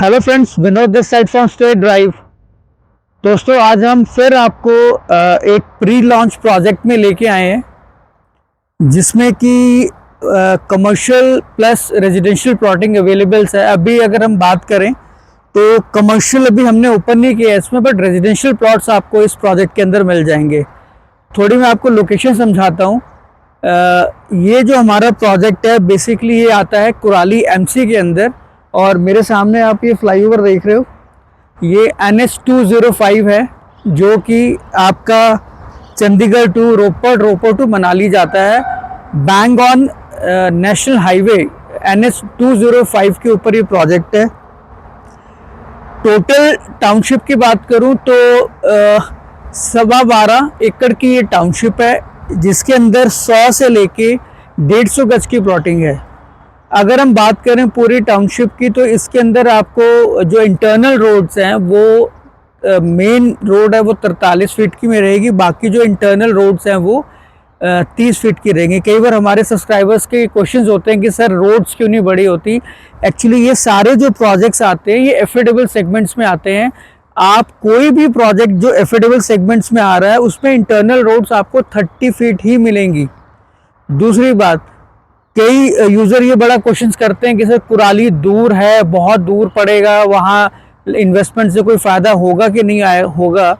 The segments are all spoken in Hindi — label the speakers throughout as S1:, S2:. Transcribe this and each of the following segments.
S1: Hello friends, Vinod this side from state drive. दोस्तों, आज हम फिर आपको एक प्री लॉन्च प्रोजेक्ट में लेके आए हैं जिसमें कि commercial plus residential plotting availables है। अभी अगर हम बात करें तो कमर्शियल अभी हमने ओपन नहीं किया है इसमें, बट रेजिडेंशियल प्लॉट्स आपको इस प्रोजेक्ट के अंदर मिल जाएंगे। थोड़ी मैं आपको लोकेशन समझाता हूँ। ये जो हमारा प्रोजेक्ट है बेसिकली ये आता है कुराली एमसी के अंदर, और मेरे सामने आप ये फ्लाईओवर देख रहे हो, ये NH205 है जो कि आपका चंडीगढ़ टू रोपड़ टू मनाली जाता है। Bang on national highway NH205 के ऊपर ये प्रोजेक्ट है। टोटल टाउनशिप की बात करूं तो 12.25 एकड़ की ये टाउनशिप है जिसके अंदर 100 से लेके 150 गज की प्लॉटिंग है। अगर हम बात करें पूरी टाउनशिप की तो इसके अंदर आपको जो इंटरनल रोड्स हैं वो मेन रोड है वो 43 फीट की में रहेगी, बाकी जो इंटरनल रोड्स हैं वो 30 फीट की रहेंगी। कई बार हमारे सब्सक्राइबर्स के क्वेश्चंस होते हैं कि सर रोड्स क्यों नहीं बड़ी होती। एक्चुअली ये सारे जो प्रोजेक्ट्स आते हैं ये एफोर्डेबल सेगमेंट्स में आते हैं। आप कोई भी प्रोजेक्ट जो एफोर्डेबल सेगमेंट्स में आ रहा है उसमें इंटरनल रोड्स आपको 30 फीट ही मिलेंगी। दूसरी बात, कई यूज़र ये बड़ा क्वेश्चंस करते हैं कि सर कुराली दूर है, बहुत दूर पड़ेगा, वहाँ इन्वेस्टमेंट से कोई फ़ायदा होगा कि नहीं आया होगा।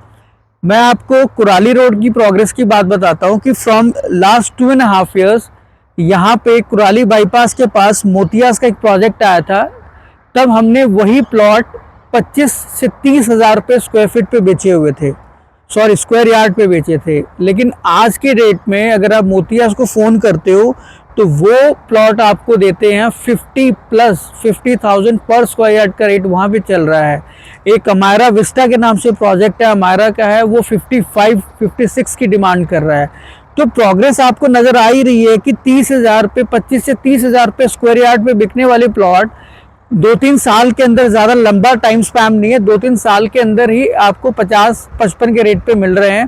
S1: मैं आपको कुराली रोड की प्रोग्रेस की बात बताता हूँ कि फ्रॉम लास्ट 2.5 ईयर्स यहाँ पे कुराली बाईपास के पास मोतियास का एक प्रोजेक्ट आया था, तब हमने वही प्लॉट 25 से 30 हज़ार रुपये स्क्वायर फीट पे बेचे हुए थे, सॉरी स्क्वायर यार्ड पे बेचे थे। लेकिन आज के डेट में अगर आप मोतियास को फ़ोन करते हो तो वो प्लॉट आपको देते हैं 50,000 पर स्क्वायर यार्ड का रेट वहाँ पे चल रहा है। एक अमायरा विस्टा के नाम से प्रोजेक्ट है, अमायरा का है, वो 55-56 की डिमांड कर रहा है। तो प्रोग्रेस आपको नज़र आ ही रही है कि 30,000 पे 25 से 30,000 पे स्क्वायर यार्ड पे बिकने वाले प्लॉट 2-3 साल के अंदर, ज़्यादा लंबा टाइम स्पैम नहीं है, 2-3 साल के अंदर ही आपको 50-55 के रेट पे मिल रहे हैं।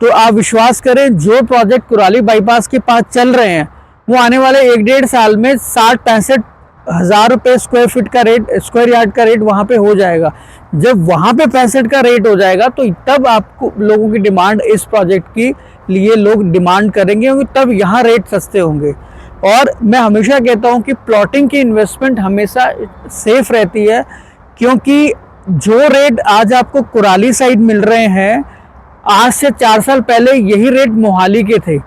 S1: तो आप विश्वास करें, जो प्रोजेक्ट कुराली बाईपास के पास चल रहे हैं वो आने वाले 1-1.5 साल में 60-65 हज़ार रुपये स्क्वायर यार्ड का रेट वहाँ पे हो जाएगा। जब वहाँ पे 65 का रेट हो जाएगा तो तब आपको लोगों की डिमांड इस प्रोजेक्ट की लिए लोग डिमांड करेंगे, तब यहाँ रेट सस्ते होंगे। और मैं हमेशा कहता हूँ कि प्लॉटिंग की इन्वेस्टमेंट हमेशा सेफ रहती है, क्योंकि जो रेट आज आपको कुराली साइड मिल रहे हैं, आज से 4 साल पहले यही रेट मोहाली के थे।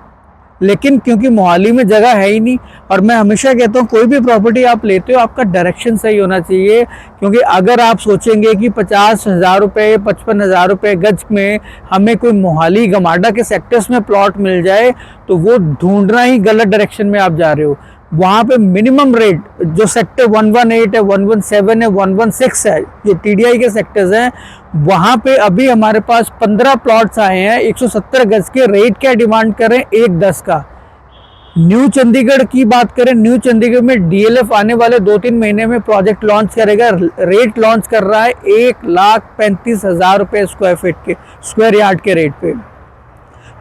S1: लेकिन क्योंकि मोहाली में जगह है ही नहीं, और मैं हमेशा कहता हूँ कोई भी प्रॉपर्टी आप लेते हो आपका डायरेक्शन सही होना चाहिए। क्योंकि अगर आप सोचेंगे कि 50,000 रुपये 55,000 रुपये गज में हमें कोई मोहाली गमाडा के सेक्टर्स में प्लॉट मिल जाए तो वो ढूंढना ही गलत डायरेक्शन में आप जा रहे हो। वहाँ पे मिनिमम रेट जो सेक्टर 118 है, 117 है, 116 है, जो TDI के सेक्टर्स हैं, वहाँ पे अभी हमारे पास 15 प्लॉट्स आए हैं 170 गज के। रेट क्या डिमांड करें? 110 का। न्यू चंडीगढ़ की बात करें, न्यू चंडीगढ़ में DLF आने वाले 2-3 महीने में प्रोजेक्ट लॉन्च करेगा। रेट लॉन्च कर रहा है 1,35,000 रुपये स्क्वायर यार्ड के रेट पे।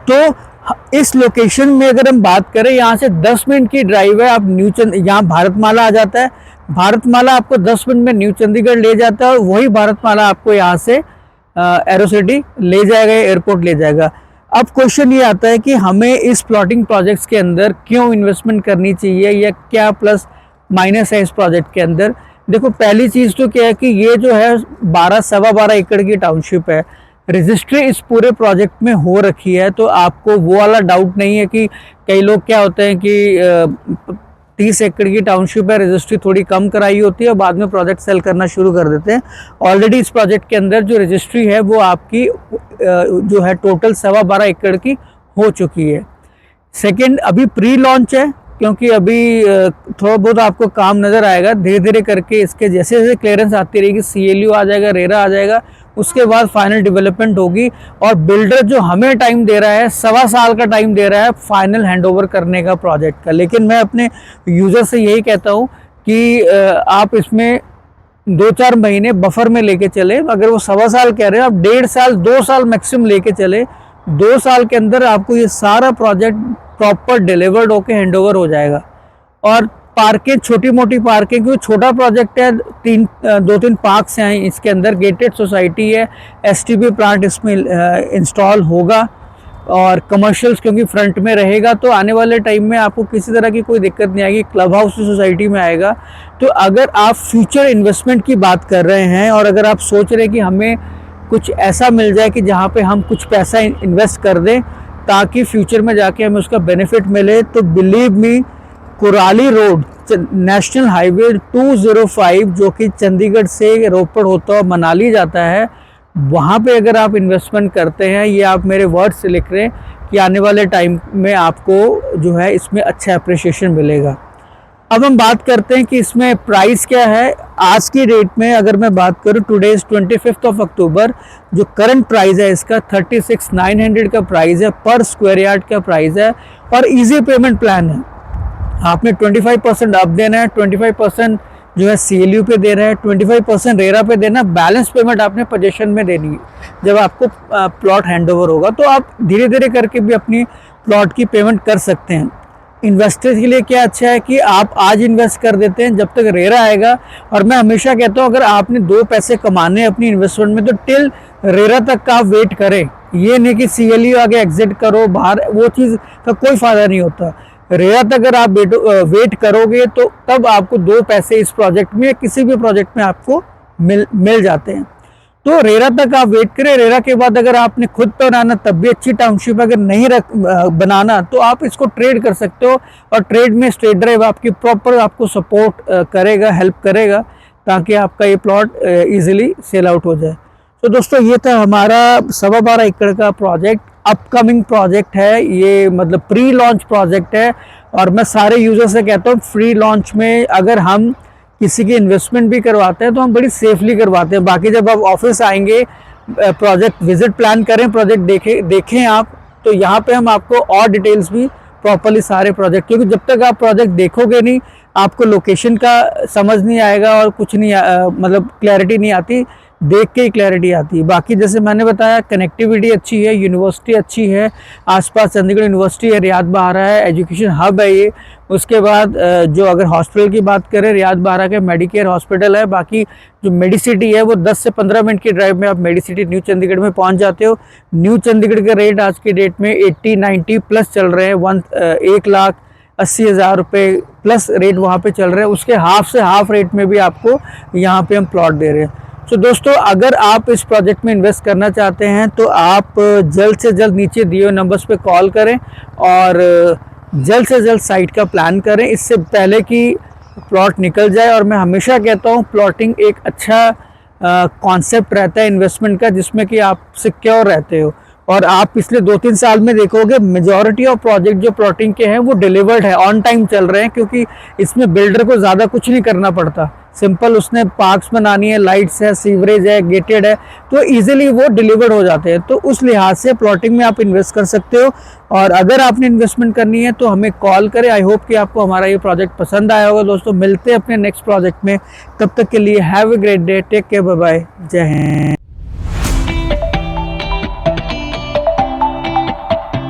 S1: तो इस लोकेशन में अगर हम बात करें, यहाँ से 10 मिनट की ड्राइव है। आप यहाँ भारतमाला आ जाता है, भारतमाला आपको 10 मिनट में न्यू चंडीगढ़ ले जाता है, और वही भारतमाला आपको यहाँ से एरोसिटी ले जाएगा, एयरपोर्ट ले जाएगा। अब क्वेश्चन ये आता है कि हमें इस प्लॉटिंग प्रोजेक्ट्स के अंदर क्यों इन्वेस्टमेंट करनी चाहिए, या क्या प्लस माइनस है इस प्रोजेक्ट के अंदर। देखो, पहली चीज़ तो क्या है कि ये जो है 12-12.25 एकड़ की टाउनशिप है। रजिस्ट्री इस पूरे प्रोजेक्ट में हो रखी है, तो आपको वो वाला डाउट नहीं है कि कई लोग क्या होते हैं कि 30 एकड़ की टाउनशिप है, रजिस्ट्री थोड़ी कम कराई होती है और बाद में प्रोजेक्ट सेल करना शुरू कर देते हैं। ऑलरेडी इस प्रोजेक्ट के अंदर जो रजिस्ट्री है वो आपकी जो है टोटल 12.25 एकड़ की हो चुकी है। सेकेंड, अभी प्री लॉन्च है, क्योंकि अभी थोड़ा बहुत आपको काम नज़र आएगा। धीरे धीरे करके इसके जैसे जैसे क्लियरेंस आती रहेगी, CLU आ जाएगा, रेरा आ जाएगा, उसके बाद फाइनल डेवलपमेंट होगी। और बिल्डर जो हमें टाइम दे रहा है, 1.25 साल का टाइम दे रहा है फाइनल हैंडओवर करने का प्रोजेक्ट का। लेकिन मैं अपने यूज़र से यही कहता हूँ कि आप इसमें 2-4 महीने बफर में लेके चले। अगर वो 1.25 साल कह रहे हैं, आप 1.5 साल 2 साल मैक्सिमम लेके चले। 2 साल के अंदर आपको ये सारा प्रोजेक्ट प्रॉपर डिलीवर्ड होके हैंडओवर हो जाएगा। और पार्कें, छोटी मोटी पार्कें, क्योंकि छोटा प्रोजेक्ट है, 2-3 पार्क्स हैं इसके अंदर, गेटेड सोसाइटी है, एसटीपी प्लांट इसमें इंस्टॉल होगा और कमर्शियल्स क्योंकि फ्रंट में रहेगा, तो आने वाले टाइम में आपको किसी तरह की कोई दिक्कत नहीं आएगी। क्लब हाउस सोसाइटी में आएगा। तो अगर आप फ्यूचर इन्वेस्टमेंट की बात कर रहे हैं और अगर आप सोच रहे हैं कि हमें कुछ ऐसा मिल जाए कि जहाँ पे हम कुछ पैसा इन्वेस्ट कर दें ताकि फ्यूचर में जाके हमें उसका बेनिफिट मिले, तो believe me, Kurali road, national highway 205 जो कि चंडीगढ़ से रोपड़ होता हुआ मनाली जाता है, वहाँ पे अगर आप इन्वेस्टमेंट करते हैं, ये आप मेरे वर्ड से लिख रहे हैं कि आने वाले टाइम में आपको जो है इसमें अच्छा अप्रिशिएशन मिलेगा। अब हम बात करते हैं कि इसमें प्राइस क्या है। आज की डेट में अगर मैं बात करूं, टुडे इज 25 अक्टूबर, जो करंट प्राइस है इसका 36,900 का प्राइस है, पर स्क्वायर यार्ड का प्राइस है और इजी पेमेंट प्लान है। आपने 25% अप देना है, 25% जो है CLU पे दे रहा है, 25% रेरा पे देना, बैलेंस पेमेंट आपने पोजीशन में देनी है जब आपको प्लॉट हैंडओवर होगा। तो आप धीरे धीरे करके भी अपनी प्लॉट की पेमेंट कर सकते हैं। इन्वेस्टर्स के लिए क्या अच्छा है कि आप आज इन्वेस्ट कर देते हैं जब तक रेरा आएगा। और मैं हमेशा कहता हूँ अगर आपने 2 पैसे कमाने अपनी इन्वेस्टमेंट में, तो टिल रेरा तक का आप वेट करें। ये नहीं कि CLU आगे एग्जिट करो बाहर, वो चीज़ का कोई फ़ायदा नहीं होता। रेरा तक अगर आप वेट करोगे तो तब आपको 2 पैसे इस प्रोजेक्ट में, किसी भी प्रोजेक्ट में आपको मिल जाते हैं। तो रेरा तक आप वेट करें। रेरा के बाद अगर आपने खुद बनाना तब भी अच्छी टाउनशिप, अगर नहीं बनाना तो आप इसको ट्रेड कर सकते हो। और ट्रेड में स्टेट ड्राइव आपकी प्रॉपर आपको सपोर्ट करेगा, हेल्प करेगा, ताकि आपका ये प्लॉट इजीली सेल आउट हो जाए। तो दोस्तों ये था हमारा 12.25 एकड़ का प्रोजेक्ट, अपकमिंग प्रोजेक्ट है ये, मतलब प्री लॉन्च प्रोजेक्ट है। और मैं सारे यूजर से कहता हूँ फ्री लॉन्च में अगर हम किसी की इन्वेस्टमेंट भी करवाते हैं तो हम बड़ी सेफली करवाते हैं। बाकी जब आप ऑफिस आएंगे, प्रोजेक्ट विजिट प्लान करें, प्रोजेक्ट देखें आप, तो यहाँ पे हम आपको और डिटेल्स भी प्रॉपर्ली सारे प्रोजेक्ट, क्योंकि जब तक आप प्रोजेक्ट देखोगे नहीं आपको लोकेशन का समझ नहीं आएगा और कुछ नहीं मतलब क्लैरिटी नहीं आती, देख के ही क्लैरिटी आती है। बाकी जैसे मैंने बताया कनेक्टिविटी अच्छी है, यूनिवर्सिटी अच्छी है, आसपास चंडीगढ़ यूनिवर्सिटी है, रियाद बहारा है, एजुकेशन हब है ये। उसके बाद जो अगर हॉस्पिटल की बात करें, रियाद बहारा के मेडिकेयर हॉस्पिटल है। बाकी जो मेडिसिटी है वो 10 से 15 मिनट की ड्राइव में आप मेडिसिटी न्यू चंडीगढ़ में पहुंच जाते हो। न्यू चंडीगढ़ का रेट आज की डेट में 80-90 प्लस चल रहे हैं, 1,80,000 रुपये प्लस रेट वहाँ पे चल रहे हैं। उसके हाफ से हाफ रेट में भी आपको यहाँ पे हम प्लॉट दे रहे हैं। तो दोस्तों अगर आप इस प्रोजेक्ट में इन्वेस्ट करना चाहते हैं तो आप जल्द से जल्द नीचे दिए हुए नंबर्स पे कॉल करें और जल्द से जल्द साइट का प्लान करें, इससे पहले कि प्लॉट निकल जाए। और मैं हमेशा कहता हूँ प्लॉटिंग एक अच्छा कॉन्सेप्ट रहता है इन्वेस्टमेंट का, जिसमें कि आप सिक्योर रहते हो। और आप पिछले 2-3 साल में देखोगे मेजॉरिटी ऑफ प्रोजेक्ट जो प्लॉटिंग के हैं वो डिलीवर्ड है, ऑन टाइम चल रहे हैं, क्योंकि इसमें बिल्डर को ज़्यादा कुछ नहीं करना पड़ता। सिंपल उसने पार्क्स बनानी है, लाइट्स है, सीवरेज है, गेटेड है, तो इजीली वो डिलीवर्ड हो जाते हैं। तो उस लिहाज से प्लॉटिंग में आप इन्वेस्ट कर सकते हो। और अगर आपने इन्वेस्टमेंट करनी है तो हमें कॉल करें। आई होप कि आपको हमारा ये प्रोजेक्ट पसंद आया होगा। दोस्तों मिलते हैं अपने नेक्स्ट प्रोजेक्ट में, तब तक के लिए have a great day, take care, bye bye, जय हिंद।